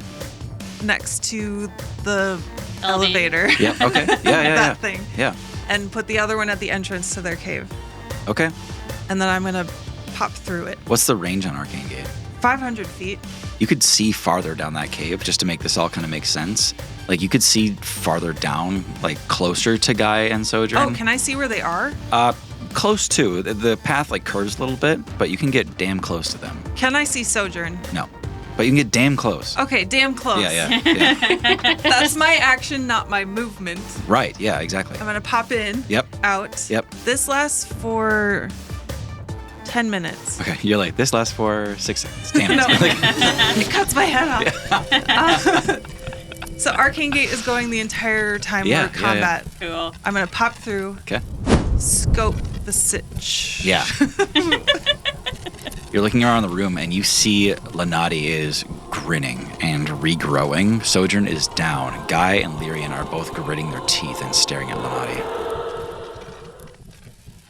next to the Elevator. elevator. Yeah. Okay. Yeah. That thing. Yeah. And put the other one at the entrance to their cave. Okay. And then I'm going to pop through it. What's the range on Arcane Gate? 500 feet. You could see farther down that cave just to make this all kind of make sense. Like you could see farther down, like closer to Guy and Sojourn. Oh, can I see where they are? Close to. The path like curves a little bit, but you can get damn close to them. Can I see Sojourn? No. But you can get damn close. Okay, damn close. Yeah. That's my action, not my movement. Right. Yeah, exactly. I'm going to pop in, Yep. out. Yep. This lasts for 10 minutes. Okay. You're like, this lasts for 6 seconds. Damn it. No. Like, It cuts my head off. So Arcane Gate is going the entire time Yeah, we're yeah, yeah. combat. Cool. I'm going to pop through, okay. scope the sitch. Yeah. You're looking around the room and you see Lenati is grinning and regrowing. Sojourn is down. Guy and Lyrian are both gritting their teeth and staring at Lenati.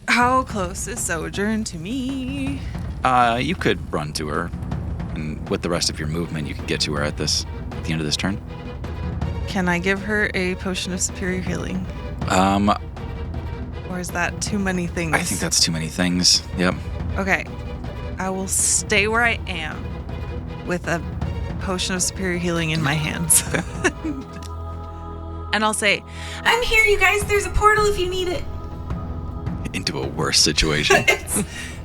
How close is Sojourn to me? You could run to her, and with the rest of your movement, you could get to her at the end of this turn. Can I give her a potion of superior healing? Or is that too many things? I think that's too many things. Yep. Okay. I will stay where I am with a potion of superior healing in my hands. And I'll say, I'm here, you guys. There's a portal if you need it. Into a worse situation.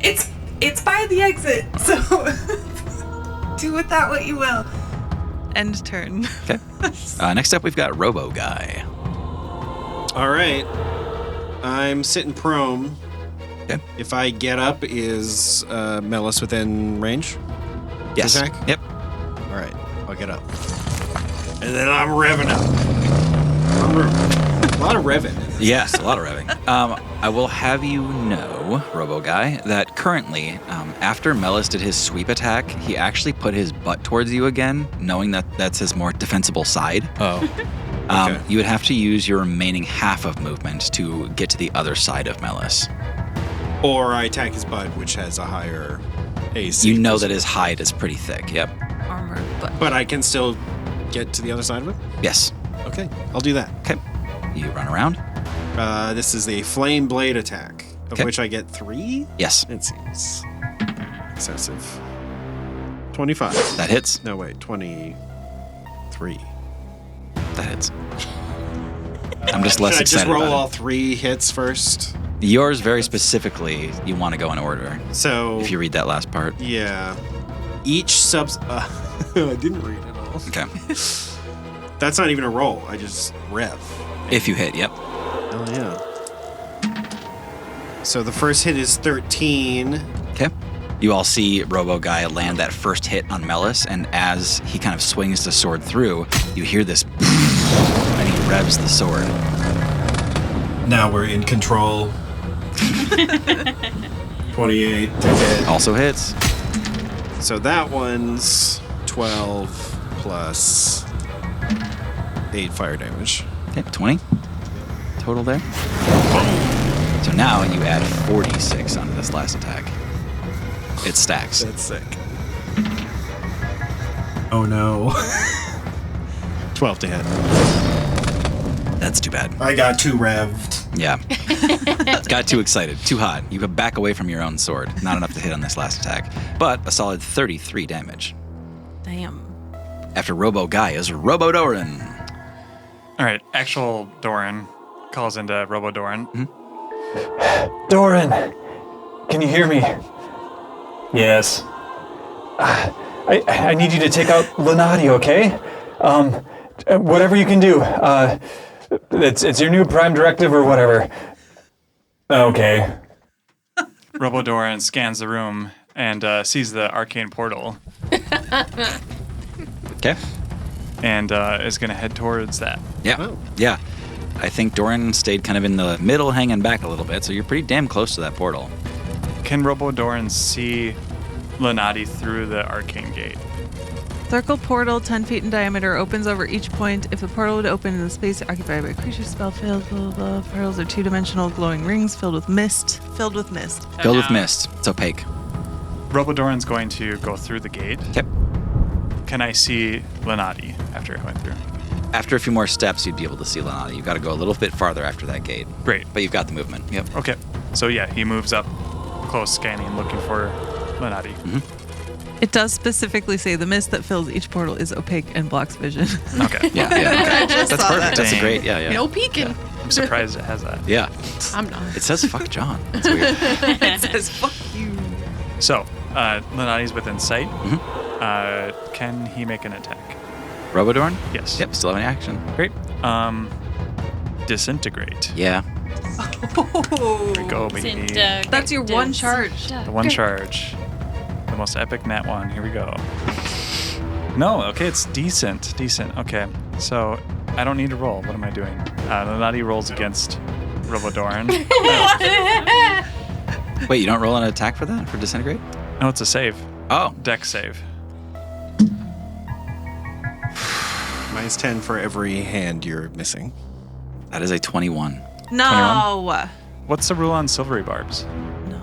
It's by the exit, so do with that what you will. End turn. Okay. Next up, we've got Robo Guy. All right. I'm sitting prone. Okay. If I get up, is Melis within range? Yes. Attack? Yep. All right. I'll get up. And then I'm revving up. A lot of revving. Yes, a lot of revving. I will have you know, Robo Guy, that currently, after Melis did his sweep attack, he actually put his butt towards you again, knowing that that's his more defensible side. Oh. Okay. You would have to use your remaining half of movement to get to the other side of Melis. Or I attack his butt, which has a higher AC. You know that his hide is pretty thick, yep. Armor, But I can still get to the other side of it? Yes. Okay, I'll do that. Okay. You run around? This is a flame blade attack, of which I get 3? Yes. It seems excessive. 25. That hits. No, wait, 23. That hits. I'm just less Should I excited just roll about all 3 hits first? Yours, very specifically, you want to go in order. So if you read that last part. Yeah. Each I didn't read it all. Okay. That's not even a roll. I just rev. If you hit, yep. Oh, yeah. So the first hit is 13. Okay. You all see Robo Guy land that first hit on Melis, and as he kind of swings the sword through, you hear this and he revs the sword. Now we're in control. 28 to hit. Also hits. So that one's 12 plus 8 fire damage. Okay, 20 total there. So now you add 46 onto this last attack. It stacks. That's sick. Oh no. 12 to hit. That's too bad. I got too revved. Yeah. Got too excited. Too hot. You could back away from your own sword. Not enough to hit on this last attack. But a solid 33 damage. Damn. After Robo Guy is Robo Doran. All right, actual Doran calls into Robo Doran. Mm-hmm. Doran, can you hear me? Yes. I need you to take out Lenati, okay? Whatever you can do. It's your new prime directive or whatever. Okay. Robo Doran scans the room and sees the arcane portal. Okay. And is going to head towards that. Yeah. Oh. Yeah. I think Doran stayed kind of in the middle, hanging back a little bit, so you're pretty damn close to that portal. Can Robo Doran see Lenati through the arcane gate? Circle portal 10 feet in diameter opens over each point. If the portal would open in the space occupied by a creature, spell fails, blah, blah, blah. Portals are 2-dimensional glowing rings filled with mist. Filled with mist. Filled with mist. It's opaque. Robo Doran's going to go through the gate. Okay. Can I see Lenati after I went through? After a few more steps, you'd be able to see Lenati. You've got to go a little bit farther after that gate. Great. But you've got the movement. Yep. Okay. So yeah, he moves up close, scanning, looking for Lenati. Mm-hmm. It does specifically say the mist that fills each portal is opaque and blocks vision. Okay. Yeah. I just That's saw perfect. that. That's a Dang. great, yeah. No peeking. I'm surprised it has that. Yeah. I'm not. It says fuck John. That's weird. It says, fuck you. So, Lenati's within sight. Mm-hmm. Can he make an attack? Robodorn? Yes. Yep, still have any action. Great. Disintegrate. Yeah. Here we go, baby. That's your one charge. The one charge. The most epic nat one. Here we go. No, okay, it's decent. Decent. Okay, so I don't need to roll. What am I doing? Lenati rolls against Robodoran. Wait, you don't roll an attack for that, for disintegrate? No, it's a save. Oh. Dex save. Minus 10 for every hand you're missing. That is a 21. No. What's the rule on silvery barbs?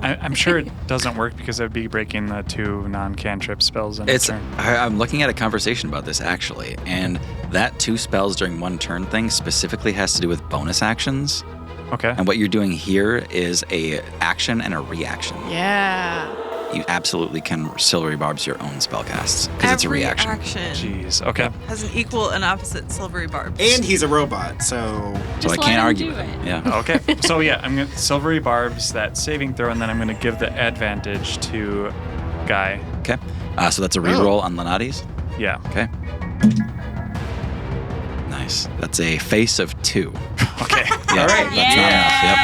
I'm sure it doesn't work because it would be breaking the 2 non-cantrip spells in a turn. I'm looking at a conversation about this, actually, and that 2 spells during 1 turn thing specifically has to do with bonus actions. Okay. And what you're doing here is a action and a reaction. Yeah. You absolutely can silvery barbs your own spellcasts because it's a reaction. Action Jeez. Okay. has an equal and opposite silvery barb. And he's a robot, so So I Just can't let him argue do with him. it. Yeah. Okay. So yeah, I'm gonna silvery barbs that saving throw, and then I'm gonna give the advantage to Guy. Okay. So that's a reroll on Lenati's. Yeah. Okay. Nice. That's a face of 2. Okay. Yeah, All right. That's not enough. Yep.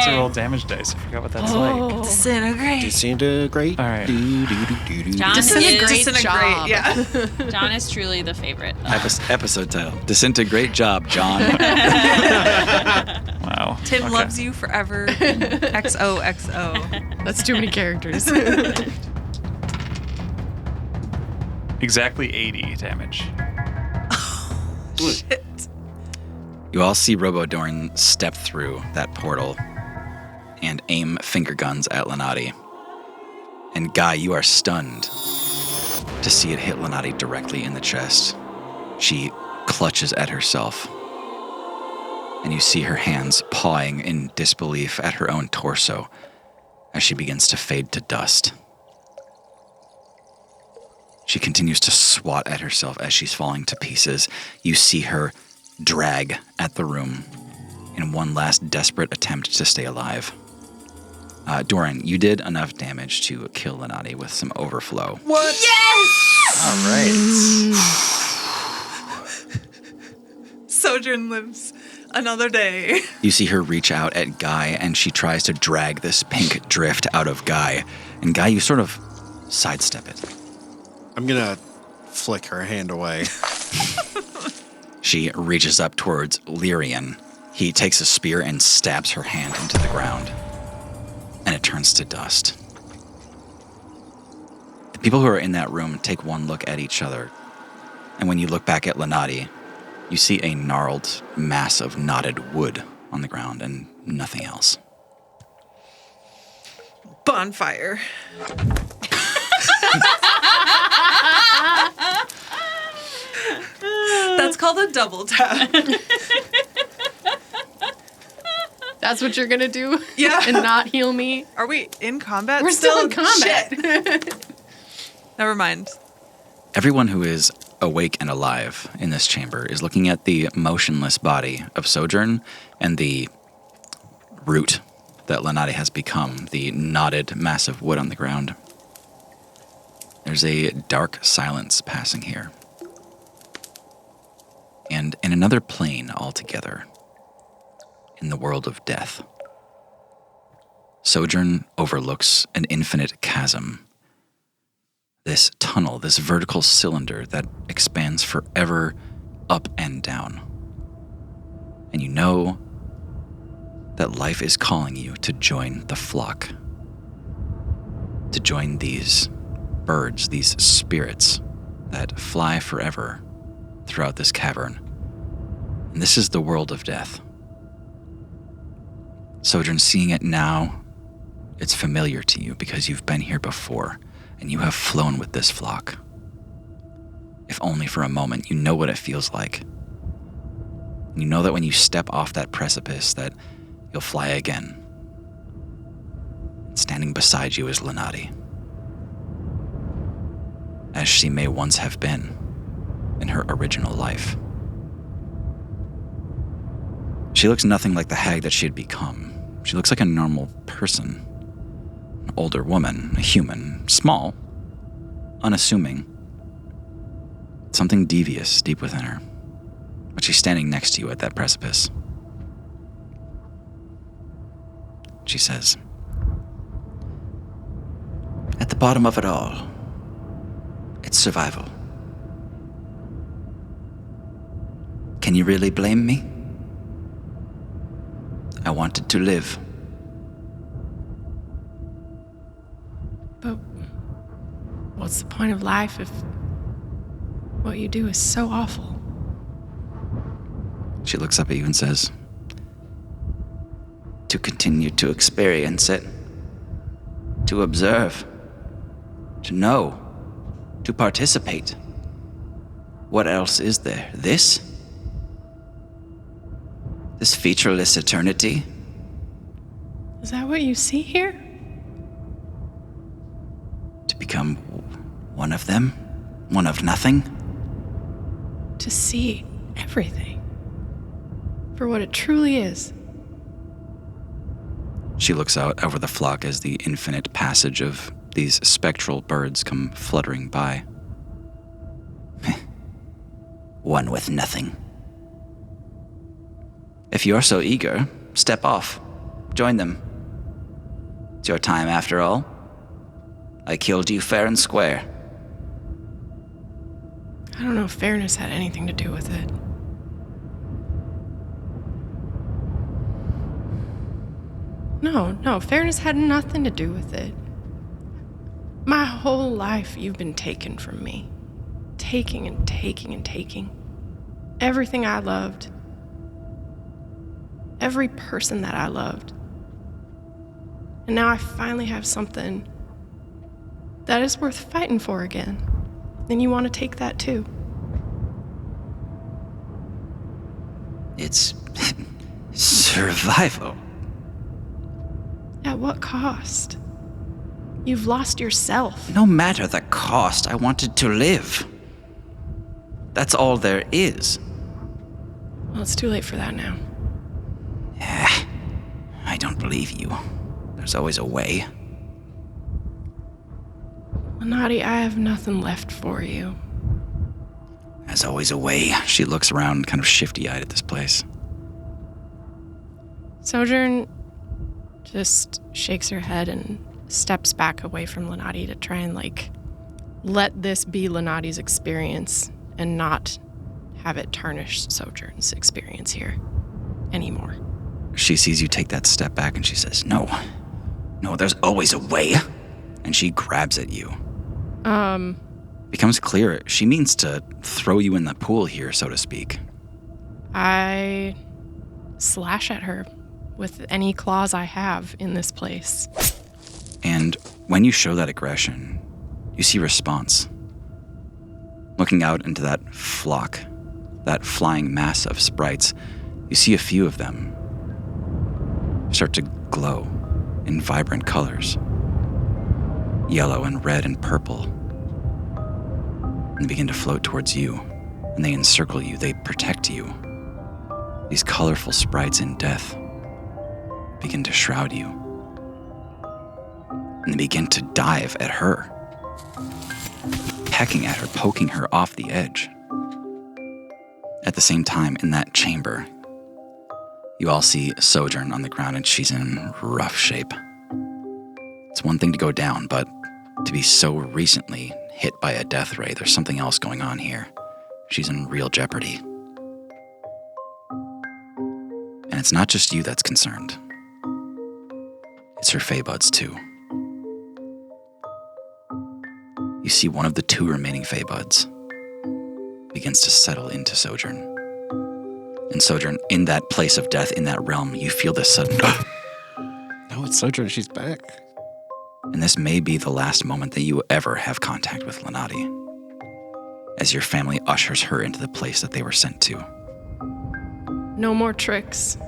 It's a roll damage dice. I forgot what that's like. Disintegrate. disintegrate. All right. John Disintegrate. job. Yeah. John is truly the favorite. Episode title. Disintegrate job, John. Wow. Tim Okay. loves you forever. XOXO. That's too many characters. Exactly 80 damage. Shit. You all see Robodorn step through that portal and aim finger guns at Lenati. And Guy, you are stunned to see it hit Lenati directly in the chest. She clutches at herself, and you see her hands pawing in disbelief at her own torso as she begins to fade to dust. She continues to swat at herself as she's falling to pieces. You see her drag at the room in one last desperate attempt to stay alive. Doran, you did enough damage to kill Lenati with some overflow. What? Yes! All right. Sojourn lives another day. You see her reach out at Guy, and she tries to drag this pink drift out of Guy. And Guy, you sort of sidestep it. I'm gonna flick her hand away. She reaches up towards Lyrian. He takes a spear and stabs her hand into the ground, and it turns to dust. The people who are in that room take one look at each other, and when you look back at Lenati, you see a gnarled mass of knotted wood on the ground and nothing else. Bonfire. That's called a double tap. That's what you're gonna do? Yeah. And not heal me? Are we in combat? We're still in combat. Shit. Never mind. Everyone who is awake and alive in this chamber is looking at the motionless body of Sojourn and the root that Lenati has become, the knotted mass of wood on the ground. There's a dark silence passing here. And in another plane altogether, in the world of death, Sojourn overlooks an infinite chasm. This tunnel, this vertical cylinder that expands forever up and down. And you know that life is calling you to join the flock, to join these birds, these spirits that fly forever throughout this cavern. And this is the world of death. Sojourn, seeing it now, it's familiar to you because you've been here before and you have flown with this flock. If only for a moment, you know what it feels like. You know that when you step off that precipice that you'll fly again. Standing beside you is Lenati, as she may once have been in her original life. She looks nothing like the hag that she had become. She looks like a normal person. An older woman, a human, small, unassuming. Something devious deep within her. But she's standing next to you at that precipice. She says, "At the bottom of it all, it's survival. Can you really blame me? I wanted to live. what's the point of life if what you do is so awful? She looks up at you and says, to continue to experience it, to observe, to know, to participate. What else is there? This featureless eternity? Is that what you see here? To become one of them? One of nothing? To see everything for what it truly is. She looks out over the flock as the infinite passage of these spectral birds come fluttering by. One with nothing. If you're so eager, step off. Join them. It's your time after all. I killed you fair and square. I don't know if fairness had anything to do with it. No, fairness had nothing to do with it. My whole life you've been taken from me. Taking and taking and taking. Everything I loved. Every person that I loved. And now I finally have something that is worth fighting for again. And you want to take that too. It's survival. At what cost? You've lost yourself. No matter the cost, I wanted to live. That's all there is. Well, it's too late for that now. I don't believe you. There's always a way. Lenati, I have nothing left for you. There's always a way. She looks around, kind of shifty-eyed at this place. Sojourn just shakes her head and steps back away from Lenati to try and, let this be Lenati's experience and not have it tarnish Sojourn's experience here anymore. She sees you take that step back and she says, No, there's always a way. And she grabs at you. Becomes clear, she means to throw you in the pool here, so to speak. I slash at her with any claws I have in this place. And when you show that aggression, you see response. Looking out into that flock, that flying mass of sprites, you see a few of them start to glow in vibrant colors. Yellow and red and purple. And they begin to float towards you, and they encircle you, they protect you. These colorful sprites in death begin to shroud you. And they begin to dive at her, pecking at her, poking her off the edge. At the same time, in that chamber, you all see Sojourn on the ground, and she's in rough shape. It's one thing to go down, but to be so recently hit by a death ray, there's something else going on here. She's in real jeopardy. And it's not just you that's concerned. It's her Feybuds, too. You see one of the two remaining Feybuds begins to settle into Sojourn. And Sojourn, in that place of death, in that realm, you feel this sudden... No, it's Sojourn. She's back. And this may be the last moment that you ever have contact with Lenati, as your family ushers her into the place that they were sent to. No more tricks.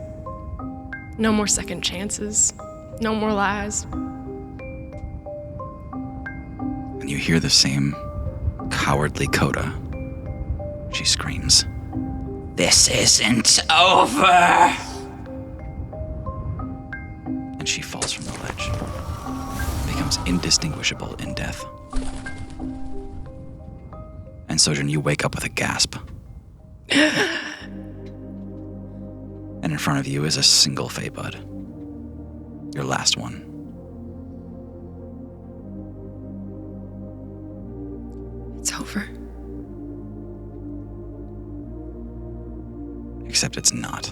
No more second chances. No more lies. And you hear the same cowardly coda. She screams, "This isn't over!" And she falls from the ledge. Becomes indistinguishable in death. And Sojourn, you wake up with a gasp. And in front of you is a single Feybud. Your last one. It's over. Except it's not.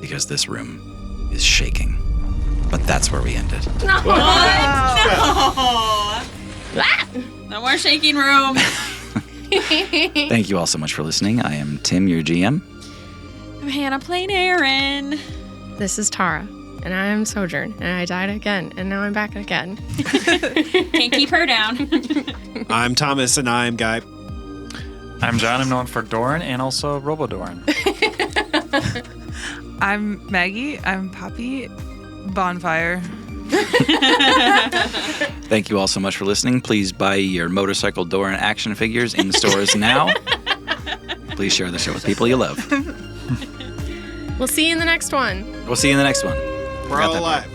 Because this room is shaking. But that's where we ended. No! No more shaking room. Thank you all so much for listening. I am Tim, your GM. I'm Hannah playing Aaron. This is Tara, and I am Sojourn, and I died again, and now I'm back again. Can't keep her down. I'm Thomas, and I'm Guy. I'm John. I'm known for Dorn and also Robodorn. I'm Maggie. I'm Poppy. Bonfire. Thank you all so much for listening. Please buy your motorcycle Dorn action figures in the stores now. Please share the show with people you love. We'll see you in the next one. We'll see you in the next one. We're all alive.